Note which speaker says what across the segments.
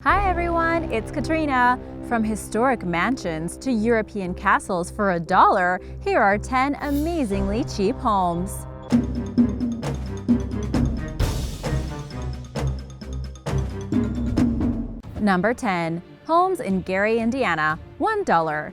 Speaker 1: Hi everyone, it's Katrina. From historic mansions to European castles for $1, here are 10 amazingly cheap homes. Number 10. Homes in Gary, Indiana, $1.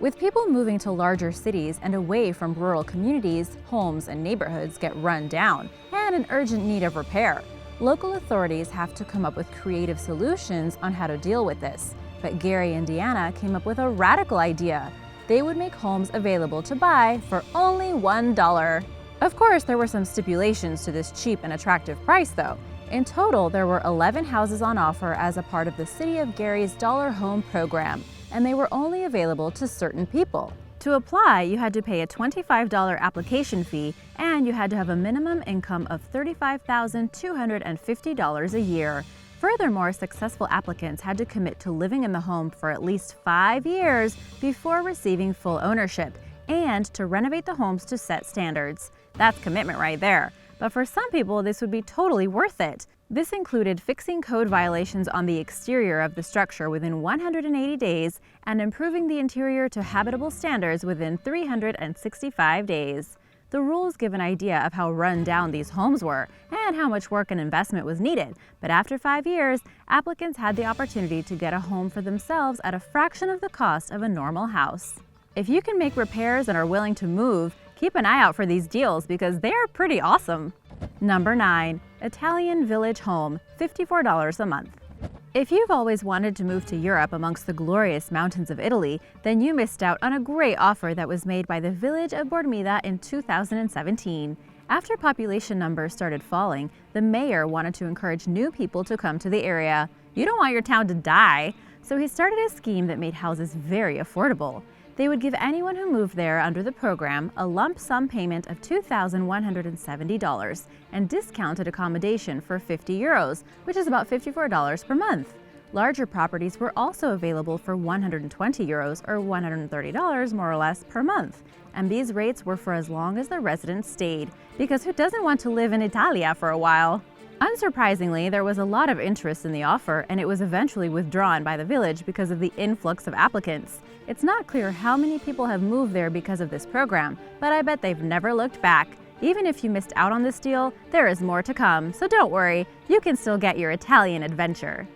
Speaker 1: With people moving to larger cities and away from rural communities, homes and neighborhoods get run down and in urgent need of repair. Local authorities have to come up with creative solutions on how to deal with this. But Gary, Indiana came up with a radical idea. They would make homes available to buy for only $1. Of course, there were some stipulations to this cheap and attractive price though. In total, there were 11 houses on offer as a part of the City of Gary's Dollar Home program, and they were only available to certain people. To apply, you had to pay a $25 application fee, and you had to have a minimum income of $35,250 a year. Furthermore, successful applicants had to commit to living in the home for at least 5 years before receiving full ownership, and to renovate the homes to set standards. That's commitment right there. But for some people, this would be totally worth it. This included fixing code violations on the exterior of the structure within 180 days and improving the interior to habitable standards within 365 days. The rules give an idea of how run down these homes were and how much work and investment was needed, but after 5 years, applicants had the opportunity to get a home for themselves at a fraction of the cost of a normal house. If you can make repairs and are willing to move, keep an eye out for these deals because they are pretty awesome. Number 9. Italian Village Home, $54 a month. If you've always wanted to move to Europe amongst the glorious mountains of Italy, then you missed out on a great offer that was made by the village of Bormida in 2017. After population numbers started falling, the mayor wanted to encourage new people to come to the area. You don't want your town to die, so he started a scheme that made houses very affordable. They would give anyone who moved there under the program a lump sum payment of $2,170 and discounted accommodation for €50, which is about $54 per month. Larger properties were also available for €120 or $130 more or less per month, and these rates were for as long as the residents stayed, because who doesn't want to live in Italia for a while? Unsurprisingly, there was a lot of interest in the offer, and it was eventually withdrawn by the village because of the influx of applicants. It's not clear how many people have moved there because of this program, but I bet they've never looked back. Even if you missed out on this deal, there is more to come, so don't worry, you can still get your Italian adventure.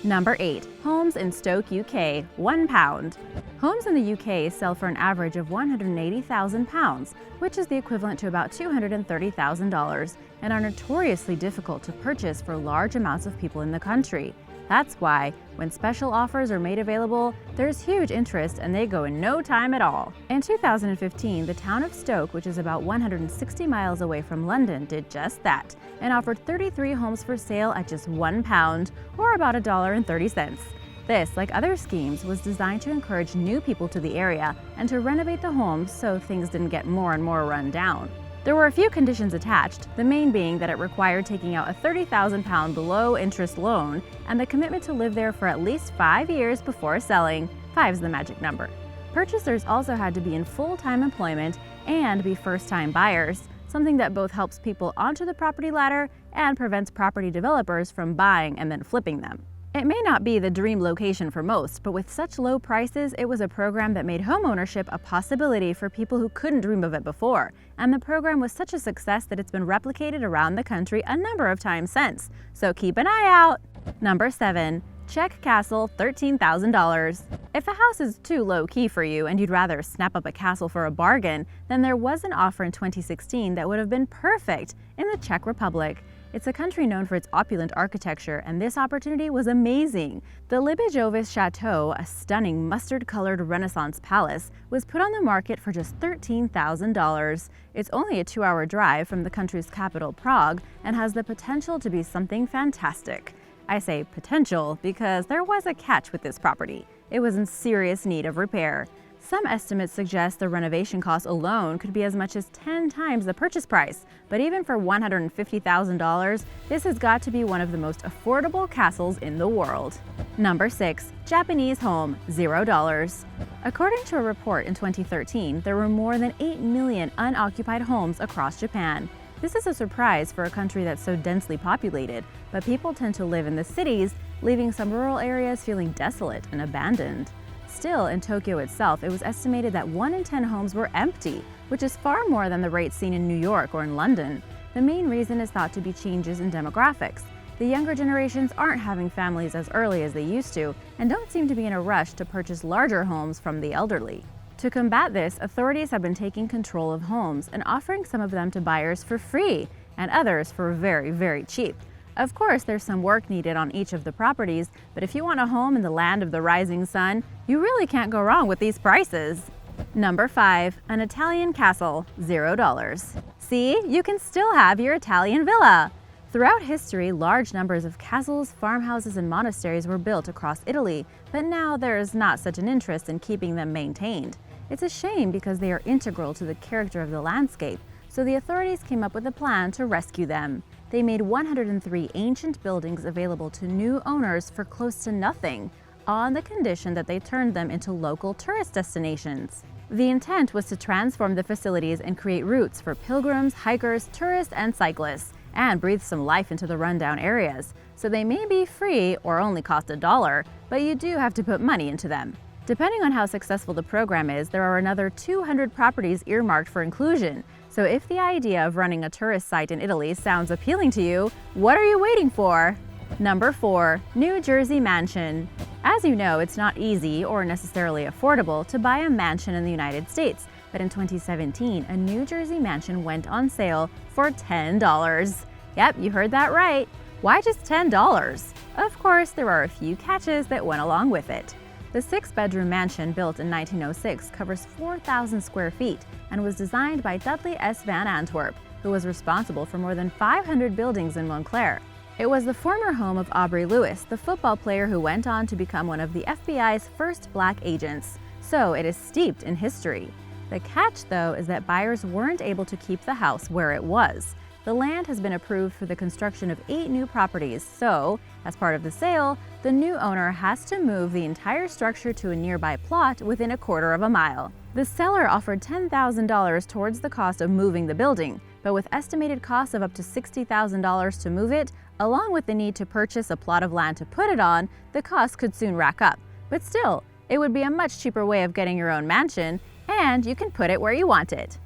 Speaker 1: Number 8. Homes in Stoke, UK, £1. Homes in the UK sell for an average of £180,000, which is the equivalent to about $230,000, and are notoriously difficult to purchase for large amounts of people in the country. That's why, when special offers are made available, there's huge interest and they go in no time at all. In 2015, the town of Stoke, which is about 160 miles away from London, did just that and offered 33 homes for sale at just £1, or about $1.30. This, like other schemes, was designed to encourage new people to the area and to renovate the homes so things didn't get more and more run down. There were a few conditions attached, the main being that it required taking out a £30,000 below-interest loan and the commitment to live there for at least 5 years before selling. 5 is the magic number. Purchasers also had to be in full-time employment and be first-time buyers, something that both helps people onto the property ladder and prevents property developers from buying and then flipping them. It may not be the dream location for most, but with such low prices, it was a program that made homeownership a possibility for people who couldn't dream of it before. And the program was such a success that it's been replicated around the country a number of times since. So keep an eye out! Number 7. Czech Castle, $13,000. If a house is too low-key for you and you'd rather snap up a castle for a bargain, then there was an offer in 2016 that would have been perfect in the Czech Republic. It's a country known for its opulent architecture, and this opportunity was amazing. The Libijovis Chateau, a stunning mustard-colored Renaissance palace, was put on the market for just $13,000. It's only a 2-hour drive from the country's capital, Prague, and has the potential to be something fantastic. I say potential because there was a catch with this property. It was in serious need of repair. Some estimates suggest the renovation cost alone could be as much as 10 times the purchase price, but even for $150,000, this has got to be one of the most affordable castles in the world. Number 6. Japanese home, $0. According to a report in 2013, there were more than 8 million unoccupied homes across Japan. This is a surprise for a country that's so densely populated, but people tend to live in the cities leaving some rural areas feeling desolate and abandoned. Still, in Tokyo itself, it was estimated that 1 in 10 homes were empty, which is far more than the rate seen in New York or in London. The main reason is thought to be changes in demographics. The younger generations aren't having families as early as they used to and don't seem to be in a rush to purchase larger homes from the elderly. To combat this, authorities have been taking control of homes and offering some of them to buyers for free and others for very, very cheap. Of course, there's some work needed on each of the properties, but if you want a home in the land of the rising sun, you really can't go wrong with these prices. Number 5. An Italian castle, $0. See, you can still have your Italian villa. Throughout history, large numbers of castles, farmhouses, and monasteries were built across Italy, but now there is not such an interest in keeping them maintained. It's a shame because they are integral to the character of the landscape, so the authorities came up with a plan to rescue them. They made 103 ancient buildings available to new owners for close to nothing, on the condition that they turned them into local tourist destinations. The intent was to transform the facilities and create routes for pilgrims, hikers, tourists, and cyclists, and breathe some life into the rundown areas. So they may be free or only cost $1, but you do have to put money into them. Depending on how successful the program is, there are another 200 properties earmarked for inclusion. So if the idea of running a tourist site in Italy sounds appealing to you, what are you waiting for? Number 4. New Jersey Mansion. As you know, it's not easy or necessarily affordable to buy a mansion in the United States, but in 2017, a New Jersey mansion went on sale for $10. Yep, you heard that right. Why just $10? Of course, there are a few catches that went along with it. The 6-bedroom mansion, built in 1906, covers 4,000 square feet and was designed by Dudley S. Van Antwerp, who was responsible for more than 500 buildings in Montclair. It was the former home of Aubrey Lewis, the football player who went on to become one of the FBI's first black agents. So it is steeped in history. The catch, though, is that buyers weren't able to keep the house where it was. The land has been approved for the construction of 8 new properties, so, as part of the sale, the new owner has to move the entire structure to a nearby plot within a quarter of a mile. The seller offered $10,000 towards the cost of moving the building, but with estimated costs of up to $60,000 to move it, along with the need to purchase a plot of land to put it on, the cost could soon rack up. But still, it would be a much cheaper way of getting your own mansion, and you can put it where you want it.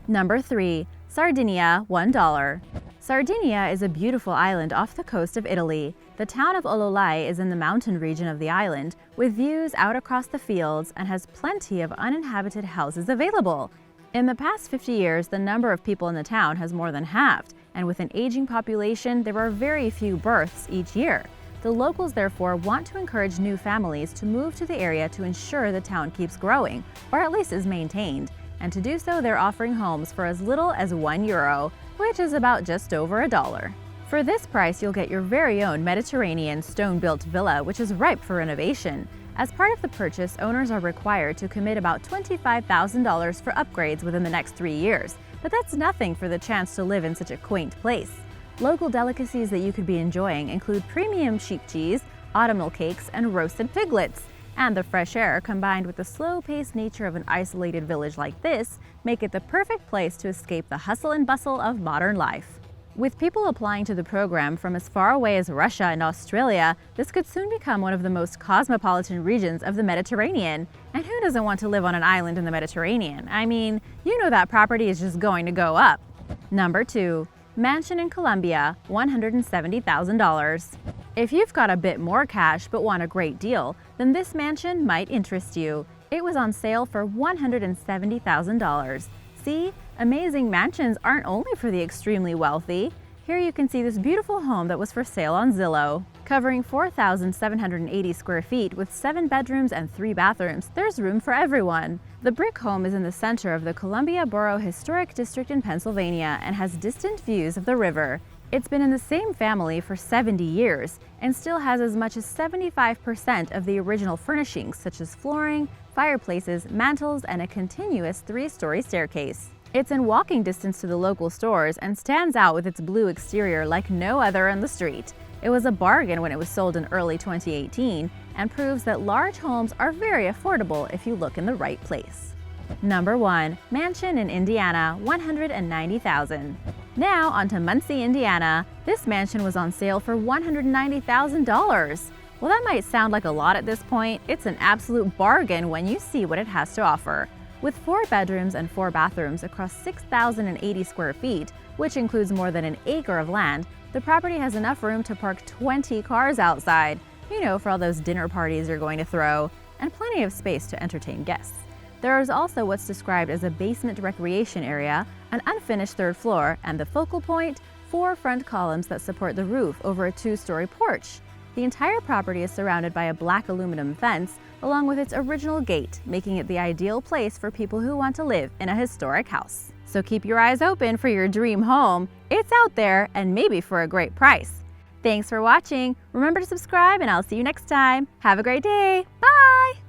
Speaker 1: Number 3. Sardinia, $1. Sardinia is a beautiful island off the coast of Italy. The town of Ololai is in the mountain region of the island, with views out across the fields, and has plenty of uninhabited houses available. In the past 50 years, the number of people in the town has more than halved, and with an aging population, there are very few births each year. The locals therefore want to encourage new families to move to the area to ensure the town keeps growing, or at least is maintained. And to do so, they're offering homes for as little as €1, which is about just over $1. For this price, you'll get your very own Mediterranean stone-built villa, which is ripe for renovation. As part of the purchase, owners are required to commit about $25,000 for upgrades within the next 3 years, but that's nothing for the chance to live in such a quaint place. Local delicacies that you could be enjoying include premium sheep cheese, autumnal cakes, and roasted piglets. And the fresh air, combined with the slow-paced nature of an isolated village like this, make it the perfect place to escape the hustle and bustle of modern life. With people applying to the program from as far away as Russia and Australia, this could soon become one of the most cosmopolitan regions of the Mediterranean. And who doesn't want to live on an island in the Mediterranean? I mean, you know that property is just going to go up. Number 2. Mansion in Colombia, $170,000. If you've got a bit more cash but want a great deal, then this mansion might interest you. It was on sale for $170,000. See, amazing mansions aren't only for the extremely wealthy. Here you can see this beautiful home that was for sale on Zillow. Covering 4,780 square feet with 7 bedrooms and 3 bathrooms, there's room for everyone. The brick home is in the center of the Columbia Borough Historic District in Pennsylvania and has distant views of the river. It's been in the same family for 70 years and still has as much as 75% of the original furnishings, such as flooring, fireplaces, mantels, and a continuous 3-story staircase. It's in walking distance to the local stores and stands out with its blue exterior like no other on the street. It was a bargain when it was sold in early 2018 and proves that large homes are very affordable if you look in the right place. Number 1. Mansion in Indiana, $190,000. Now onto Muncie, Indiana. This mansion was on sale for $190,000. While that might sound like a lot at this point, it's an absolute bargain when you see what it has to offer. With 4 bedrooms and 4 bathrooms across 6,080 square feet, which includes more than an acre of land, the property has enough room to park 20 cars outside, for all those dinner parties you're going to throw, and plenty of space to entertain guests. There is also what's described as a basement recreation area, an unfinished 3rd floor, and the focal point, 4 front columns that support the roof over a 2-story porch. The entire property is surrounded by a black aluminum fence, along with its original gate, making it the ideal place for people who want to live in a historic house. So keep your eyes open for your dream home. It's out there, and maybe for a great price. Thanks for watching. Remember to subscribe, and I'll see you next time. Have a great day. Bye!